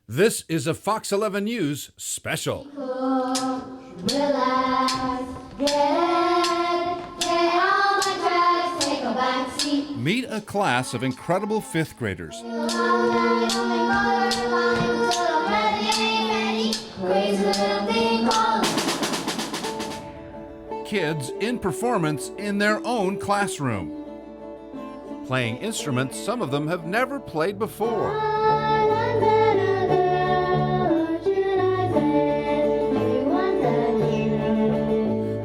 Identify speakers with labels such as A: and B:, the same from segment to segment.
A: This is a Fox 11 News special. Meet a class of incredible fifth graders. Kids in performance in their own classroom. Playing instruments some of them have never played before.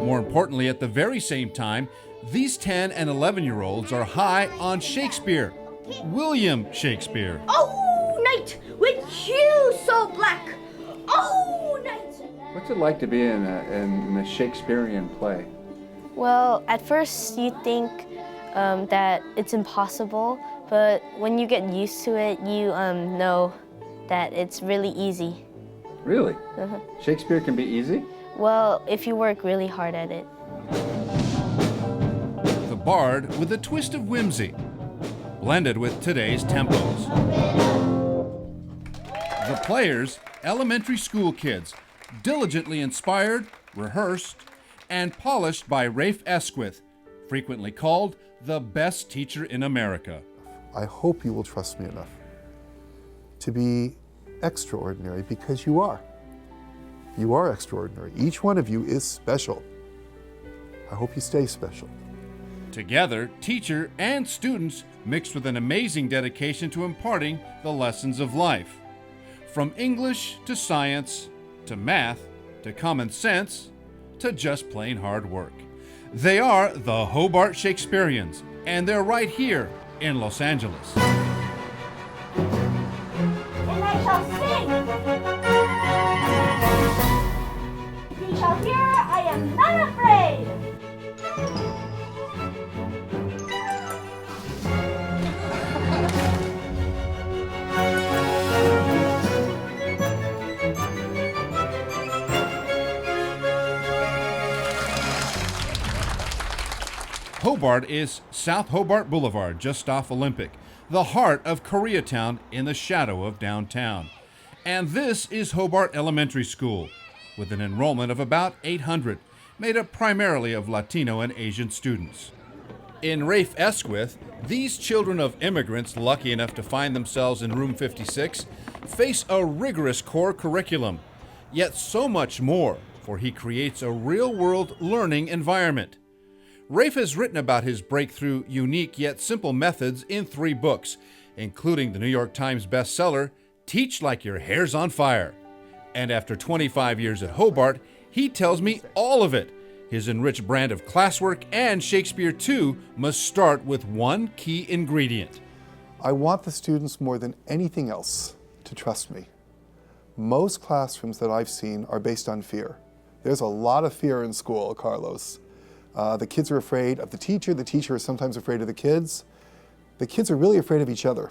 A: More importantly, at the very same time, these 10 and 11-year-olds are high on Shakespeare, William Shakespeare.
B: Oh, night with hue so black. Oh, night.
C: What's it like to be in a Shakespearean play?
D: Well, at first you think that it's impossible, but when you get used to it, you know that it's really easy.
C: Really? Shakespeare can be easy?
D: Well, if you work really hard at it.
A: The bard with a twist of whimsy, blended with today's tempos. The players, elementary school kids, diligently inspired, rehearsed, and polished by Rafe Esquith, frequently called the best teacher in America.
E: I hope you will trust me enough to be extraordinary, because you are. You are extraordinary. Each one of you is special. I hope you stay special.
A: Together, teacher and students mixed with an amazing dedication to imparting the lessons of life. From English to science, to math, to common sense, to just plain hard work. They are the Hobart Shakespeareans, and they're right here in Los Angeles.
B: And I shall sing. Ye shall hear I am not afraid.
A: Hobart is South Hobart Boulevard, just off Olympic, the heart of Koreatown in the shadow of downtown. And this is Hobart Elementary School, with an enrollment of about 800, made up primarily of Latino and Asian students. In Rafe Esquith, these children of immigrants lucky enough to find themselves in room 56 face a rigorous core curriculum, yet so much more, for he creates a real-world learning environment. Rafe has written about his breakthrough, unique yet simple methods in 3 books, including the New York Times bestseller, Teach Like Your Hair's on Fire. And after 25 years at Hobart, he tells me all of it. His enriched brand of classwork and Shakespeare too must start with one key ingredient.
E: I want the students more than anything else to trust me. Most classrooms that I've seen are based on fear. There's a lot of fear in school, Carlos. The kids are afraid of the teacher is sometimes afraid of the kids. The kids are really afraid of each other.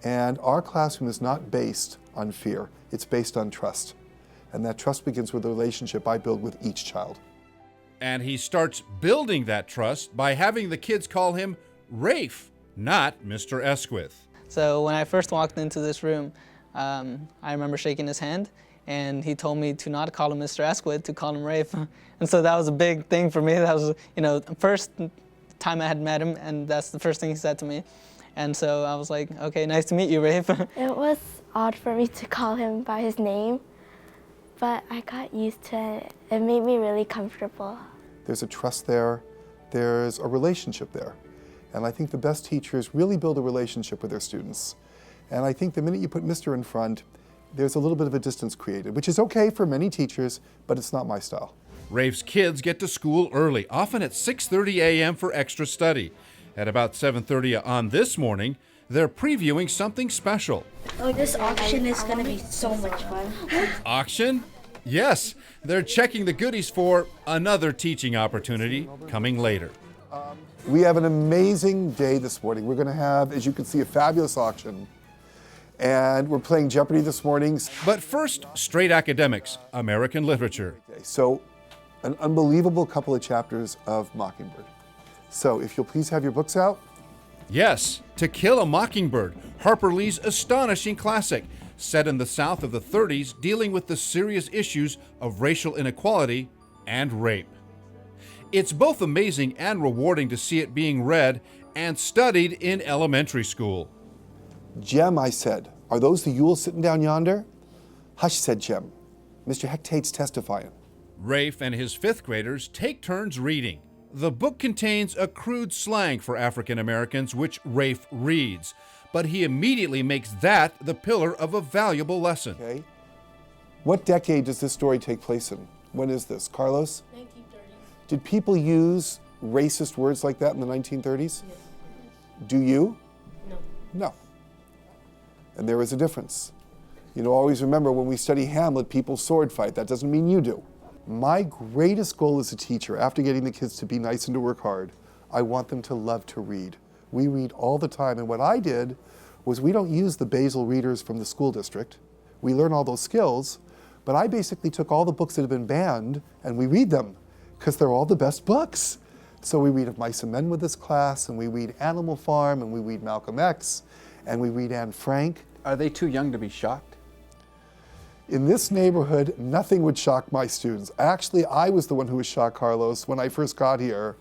E: And our classroom is not based on fear, it's based on trust. And that trust begins with the relationship I build with each child.
A: And he starts building that trust by having the kids call him Rafe, not Mr. Esquith.
F: So when I first walked into this room, I remember shaking his hand, and he told me to not call him Mr. Esquith, to call him Rafe. And so that was a big thing for me. That was, the first time I had met him, and that's the first thing he said to me. And so I was like, okay, nice to meet you, Rafe.
D: It was odd for me to call him by his name, but I got used to it. It made me really comfortable.
E: There's a trust there, there's a relationship there. And I think the best teachers really build a relationship with their students. And I think the minute you put Mr. in front, there's a little bit of a distance created, which is okay for many teachers, but it's not my style.
A: Rafe's kids get to school early, often at 6:30 a.m. for extra study. At about 7:30 on this morning, they're previewing something special.
B: Oh, this auction is going to be so much fun.
A: Auction? Yes, they're checking the goodies for another teaching opportunity coming later.
E: We have an amazing day this morning. We're going to have, as you can see, a fabulous auction. And we're playing Jeopardy this morning.
A: But first, straight academics, American literature.
E: Okay, so an unbelievable couple of chapters of Mockingbird. So if you'll please have your books out.
A: Yes, To Kill a Mockingbird, Harper Lee's astonishing classic, set in the South of the 30s, dealing with the serious issues of racial inequality and rape. It's both amazing and rewarding to see it being read and studied in elementary school.
E: Jem, I said, are those the Yules sitting down yonder? Hush, said Jem. Mr. Hectate's testifying.
A: Rafe and his fifth graders take turns reading. The book contains a crude slang for African Americans, which Rafe reads, but he immediately makes that the pillar of a valuable lesson.
E: Okay. What decade does this story take place in? When is this? Carlos?
D: 1930s.
E: Did people use racist words like that in the 1930s? Yes. Do you?
D: No.
E: No. And there is a difference. You know, always remember when we study Hamlet, people sword fight. That doesn't mean you do. My greatest goal as a teacher, after getting the kids to be nice and to work hard, I want them to love to read. We read all the time, and what I did was we don't use the basal readers from the school district. We learn all those skills, but I basically took all the books that have been banned and we read them because they're all the best books. So we read Of Mice and Men with this class, and we read Animal Farm, and we read Malcolm X, and we read Anne Frank.
C: Are they too young to be shocked?
E: In this neighborhood, nothing would shock my students. Actually, I was the one who was shocked, Carlos, when I first got here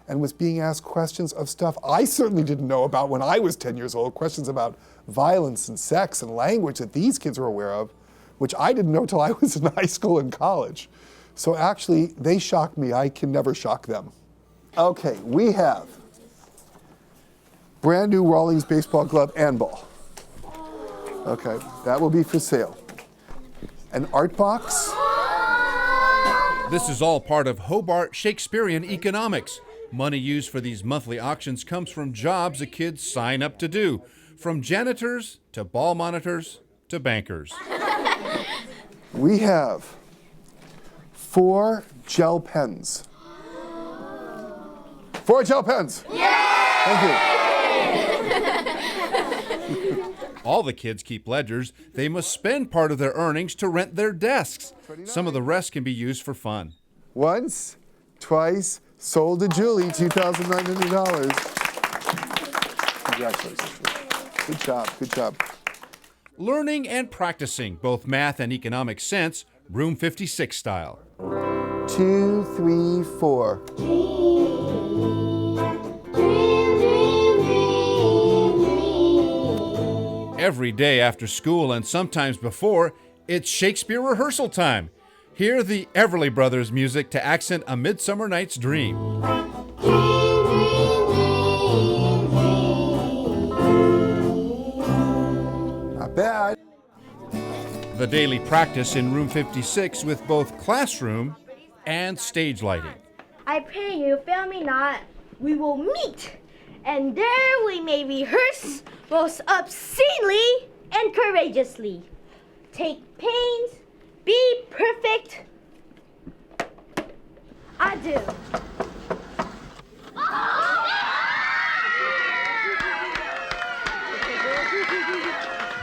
E: and was being asked questions of stuff I certainly didn't know about when I was 10 years old, questions about violence and sex and language that these kids were aware of, which I didn't know till I was in high school and college. So actually, they shocked me. I can never shock them. Okay, we have brand new Rawlings baseball glove and ball. Okay, that will be for sale. An art box.
A: This is all part of Hobart Shakespearean economics. Money used for these monthly auctions comes from jobs the kids sign up to do, from janitors to ball monitors to bankers.
E: We have 4 gel pens. 4 gel pens. Yay! Thank you.
A: All the kids keep ledgers. They must spend part of their earnings to rent their desks. Some of the rest can be used for fun.
E: Once, twice, sold to Julie, $2,900. Congratulations. Good job, good job.
A: Learning and practicing both math and economic sense, Room 56 style.
E: 2, 3, 4.
A: Every day after school and sometimes before, it's Shakespeare rehearsal time. Hear the Everly Brothers music to accent A Midsummer Night's Dream.
E: Not bad.
A: The daily practice in Room 56 with both classroom and stage lighting.
B: I pray you fail me not, we will meet, and there we may rehearse most obscenely and courageously. Take pains, be perfect. Adieu.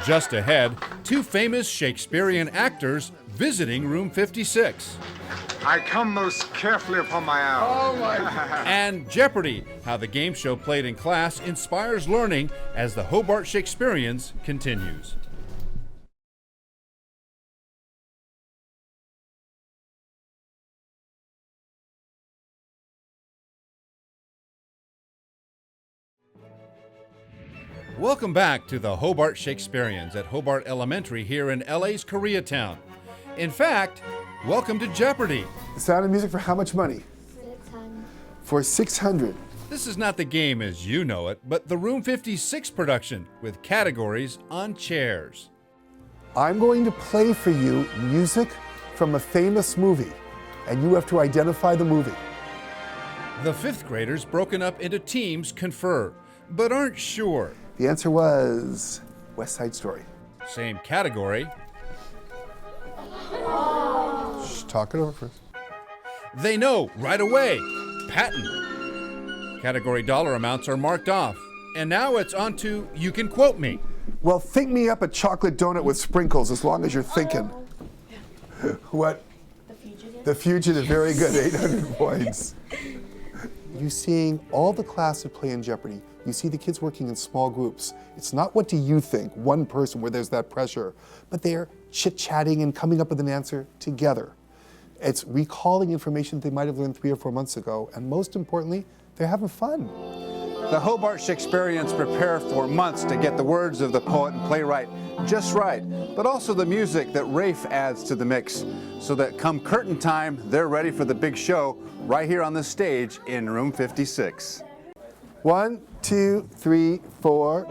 A: Just ahead, 2 famous Shakespearean actors visiting Room 56.
G: I come most carefully upon my hour.
E: Oh my God.
A: And Jeopardy, how the game show played in class inspires learning as the Hobart Shakespeareans continues. Welcome back to the Hobart Shakespeareans at Hobart Elementary here in LA's Koreatown. In fact, welcome to Jeopardy!
E: The Sound of Music for how much money?
D: 600.
E: For 600.
A: This is not the game as you know it, but the Room 56 production with categories on chairs.
E: I'm going to play for you music from a famous movie, and you have to identify the movie.
A: The 5th graders, broken up into teams, confer, but aren't sure.
E: The answer was West Side Story.
A: Same category.
E: Shh, talk it over first.
A: They know right away. Patent. Category dollar amounts are marked off. And now it's on to You Can Quote Me.
E: Well, think me up a chocolate donut with sprinkles as long as you're thinking. What? The Fugitive. The Fugitive, very good, 800 points. you seeing all the class that play in Jeopardy. You see the kids working in small groups. It's not what do you think, one person where there's that pressure, but they're chit-chatting and coming up with an answer together. It's recalling information they might have learned 3 or 4 months ago, and most importantly, they're having fun.
C: The Hobart Shakespeareans prepare for months to get the words of the poet and playwright just right, but also the music that Rafe adds to the mix, so that come curtain time, they're ready for the big show right here on the stage in room 56.
E: 1, 2, 3, 4.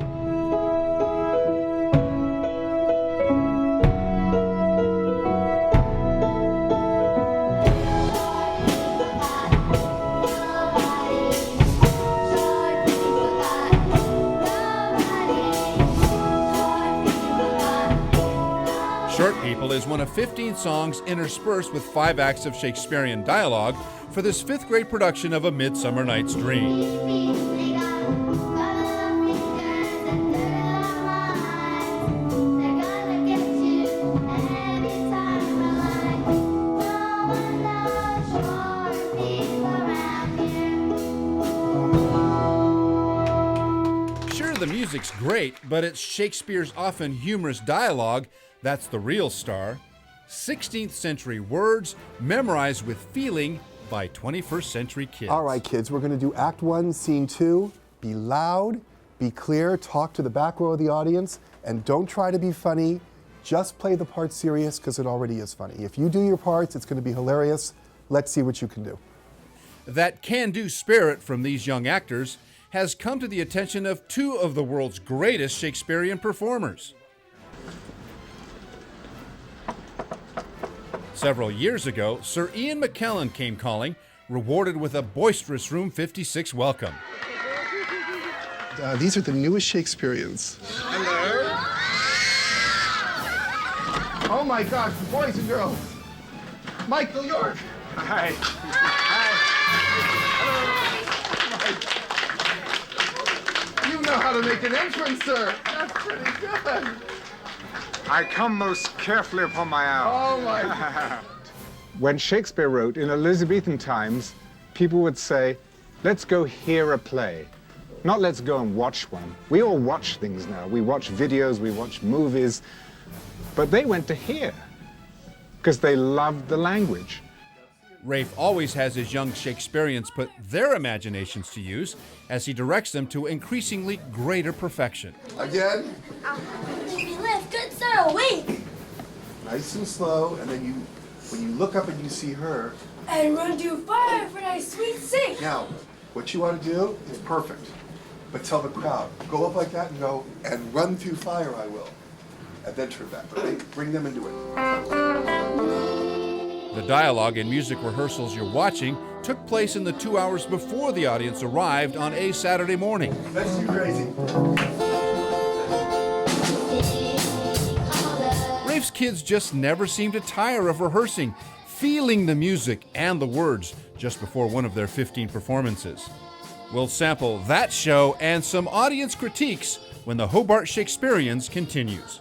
A: Short People is one of 15 songs interspersed with 5 acts of Shakespearean dialogue for this 5th grade production of A Midsummer Night's Dream. Sure, the music's great, but it's Shakespeare's often humorous dialogue that's the real star. 16th century words memorized with feeling by 21st century kids.
E: All right, kids, we're going to do Act 1, Scene 2. Be loud, be clear, talk to the back row of the audience, and don't try to be funny. Just play the part serious because it already is funny. If you do your parts, it's going to be hilarious. Let's see what you can do.
A: That can-do spirit from these young actors has come to the attention of 2 of the world's greatest Shakespearean performers. Several years ago, Sir Ian McKellen came calling, rewarded with a boisterous Room 56 welcome.
E: These are the newest Shakespeareans.
G: Hello.
E: Oh my gosh, boys and girls. Michael York.
G: Hi.
E: You know how to make an entrance, sir. That's pretty good.
G: I come most carefully upon my hour.
E: Oh my.
G: When Shakespeare wrote in Elizabethan times, people would say, let's go hear a play. Not let's go and watch one. We all watch things now. We watch videos, we watch movies. But they went to hear because they loved the language.
A: Rafe always has his young Shakespeareans put their imaginations to use as he directs them to increasingly greater perfection.
E: Again.
B: Lift, good sir, awake!
E: Nice and slow, and then when you look up and you see her.
B: And run to fire for thy sweet sake!
E: Now, what you want to do is perfect. But tell the crowd, go up like that and go, and run through fire I will. And then turn back, okay? Bring them into it.
A: The dialogue and music rehearsals you're watching took place in the 2 hours before the audience arrived on a Saturday morning.
E: Let's do crazy.
A: Rafe's kids just never seem to tire of rehearsing, feeling the music and the words just before one of their 15 performances. We'll sample that show and some audience critiques when the Hobart Shakespeareans continues.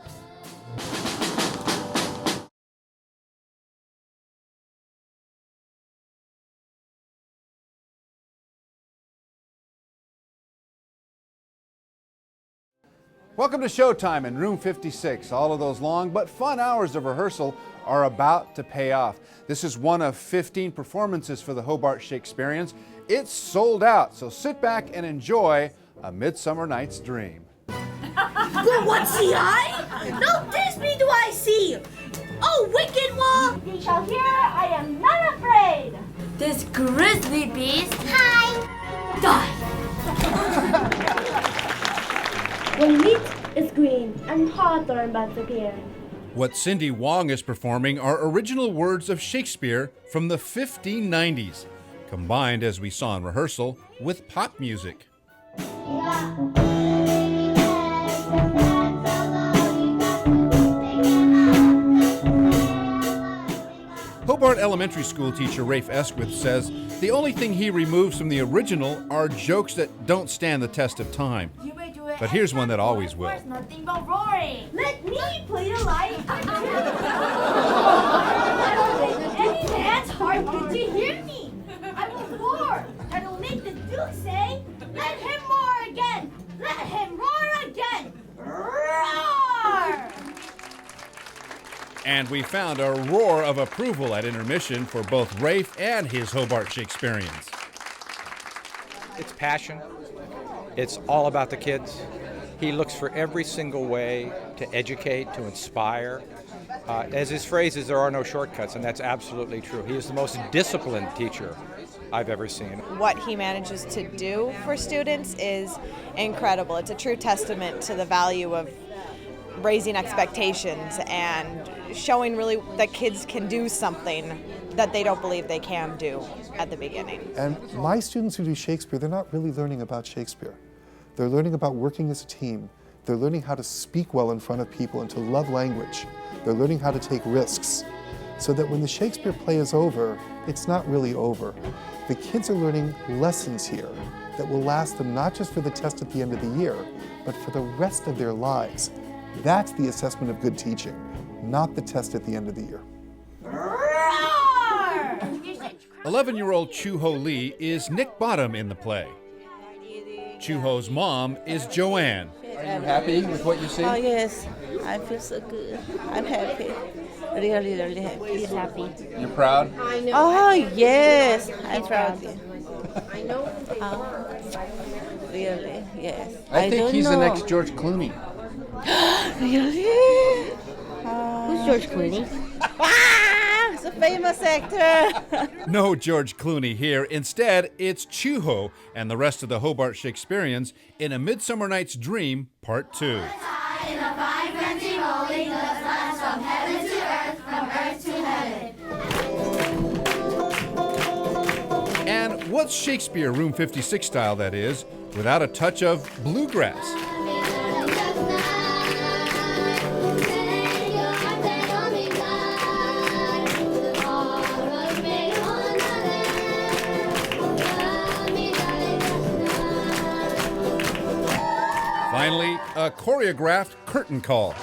C: Welcome to Showtime in room 56. All of those long but fun hours of rehearsal are about to pay off. This is one of 15 performances for the Hobart Shakespeareans. It's sold out, so sit back and enjoy A Midsummer Night's Dream.
B: But what see I? No, this me do I see! Oh, wicked one! Ye shall hear, I am not afraid! This grizzly beast, hi! Die! When meat is green and hawthorn buds appear.
A: What Cindy Wong is performing are original words of Shakespeare from the 1590s, combined, as we saw in rehearsal, with pop music. Hobart Elementary School teacher Rafe Esquith says the only thing he removes from the original are jokes that don't stand the test of time. But here's one that always will.
B: Nothing but roaring. Let me play the light. Any man's heart good to hear me. I will roar. I will make the you say, let him roar again! Let him roar again! Roar!
A: And we found a roar of approval at intermission for both Rafe and his Hobart Shakespeareans.
H: It's passion. It's all about the kids. He looks for every single way to educate, to inspire. As his phrase is, there are no shortcuts, and that's absolutely true. He is the most disciplined teacher I've ever seen.
I: What he manages to do for students is incredible. It's a true testament to the value of raising expectations and showing really that kids can do something that they don't believe they can do at the beginning.
E: And my students who do Shakespeare, they're not really learning about Shakespeare. They're learning about working as a team. They're learning how to speak well in front of people and to love language. They're learning how to take risks so that when the Shakespeare play is over, it's not really over. The kids are learning lessons here that will last them not just for the test at the end of the year, but for the rest of their lives. That's the assessment of good teaching, not the test at the end of the year.
A: 11-year-old Chu-Ho Lee is Nick Bottom in the play. Chu-Ho's mom is Joanne.
J: Are you happy with what you see?
K: Oh, yes. I feel so good. I'm happy. Really, really happy.
B: He's happy.
J: You're proud?
B: I know.
K: Oh, yes. I'm proud.
B: I know.
K: Really, yes.
J: I think
K: don't
J: he's
K: know.
J: the next George Clooney.
K: Really?
B: Who's George Clooney?
K: He's a famous actor.
A: No George Clooney here. Instead, it's Chu-Ho and the rest of the Hobart Shakespeareans in A Midsummer Night's Dream, Part 2. And what's Shakespeare Room 56 style, that is, without a touch of bluegrass? Finally, a choreographed curtain call.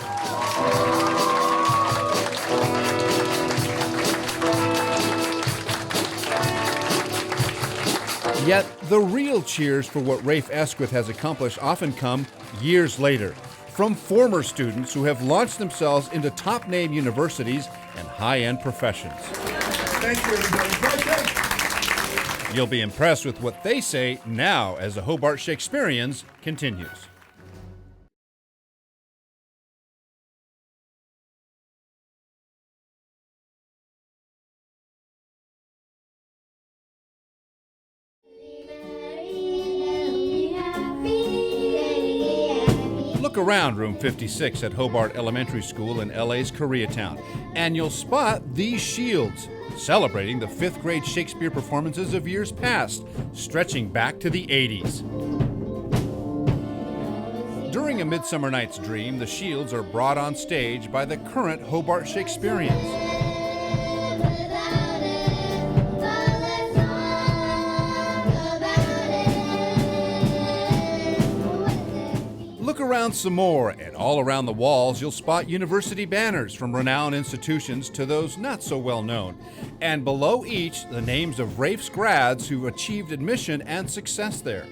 A: Yet, the real cheers for what Rafe Esquith has accomplished often come years later, from former students who have launched themselves into top-name universities and high-end professions.
E: Thank you, everybody.
A: You'll be impressed with what they say now as the Hobart Shakespeareans continues. Look around Room 56 at Hobart Elementary School in LA's Koreatown, and you'll spot these shields, celebrating the 5th grade Shakespeare performances of years past, stretching back to the 80s. During A Midsummer Night's Dream, the shields are brought on stage by the current Hobart Shakespeareans. Look around some more, and all around the walls you'll spot university banners from renowned institutions to those not so well known. And below each, the names of Rafe's grads who've achieved admission and success there.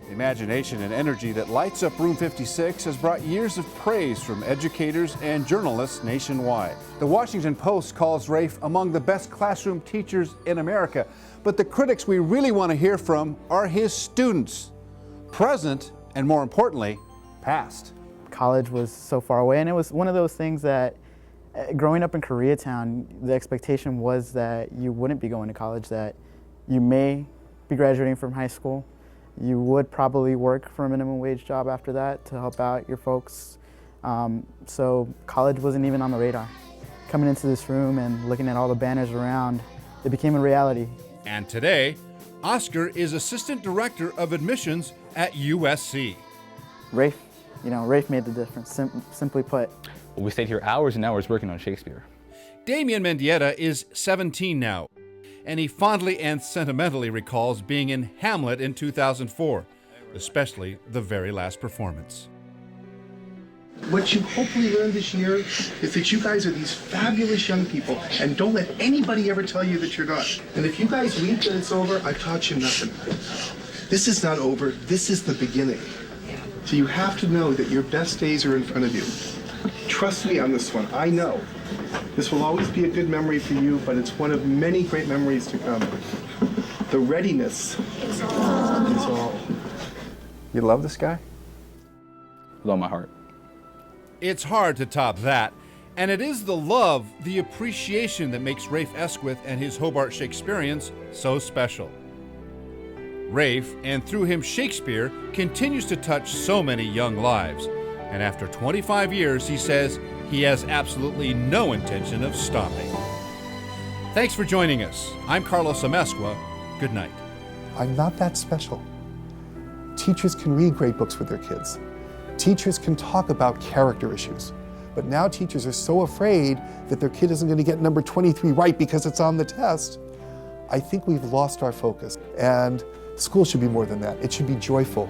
C: The imagination and energy that lights up Room 56 has brought years of praise from educators and journalists nationwide. The Washington Post calls Rafe among the best classroom teachers in America. But the critics we really want to hear from are his students, present and, more importantly, past.
L: College was so far away, and it was one of those things that growing up in Koreatown, the expectation was that you wouldn't be going to college, that you may be graduating from high school. You would probably work for a minimum wage job after that to help out your folks. So college wasn't even on the radar. Coming into this room and looking at all the banners around, it became a reality.
A: And today, Oscar is Assistant Director of Admissions at USC.
L: Rafe made the difference, simply put.
M: We stayed here hours and hours working on Shakespeare.
A: Damian Mendieta is 17 now, and he fondly and sentimentally recalls being in Hamlet in 2004, especially the very last performance.
N: What you hopefully learned this year is that you guys are these fabulous young people, and don't let anybody ever tell you that you're not. And if you guys weep that it's over, I taught you nothing. This is not over. This is the beginning. So you have to know that your best days are in front of you. Trust me on this one. I know. This will always be a good memory for you, but it's one of many great memories to come. The readiness is all.
C: You love this guy?
M: With all my heart.
A: It's hard to top that, and it is the love, the appreciation that makes Rafe Esquith and his Hobart Shakespeareans so special. Rafe, and through him Shakespeare, continues to touch so many young lives, and after 25 years, he says he has absolutely no intention of stopping. Thanks for joining us. I'm Carlos Amezcua. Good night.
E: I'm not that special. Teachers can read great books with their kids. Teachers can talk about character issues. But now teachers are so afraid that their kid isn't going to get number 23 right because it's on the test. I think we've lost our focus. And school should be more than that. It should be joyful.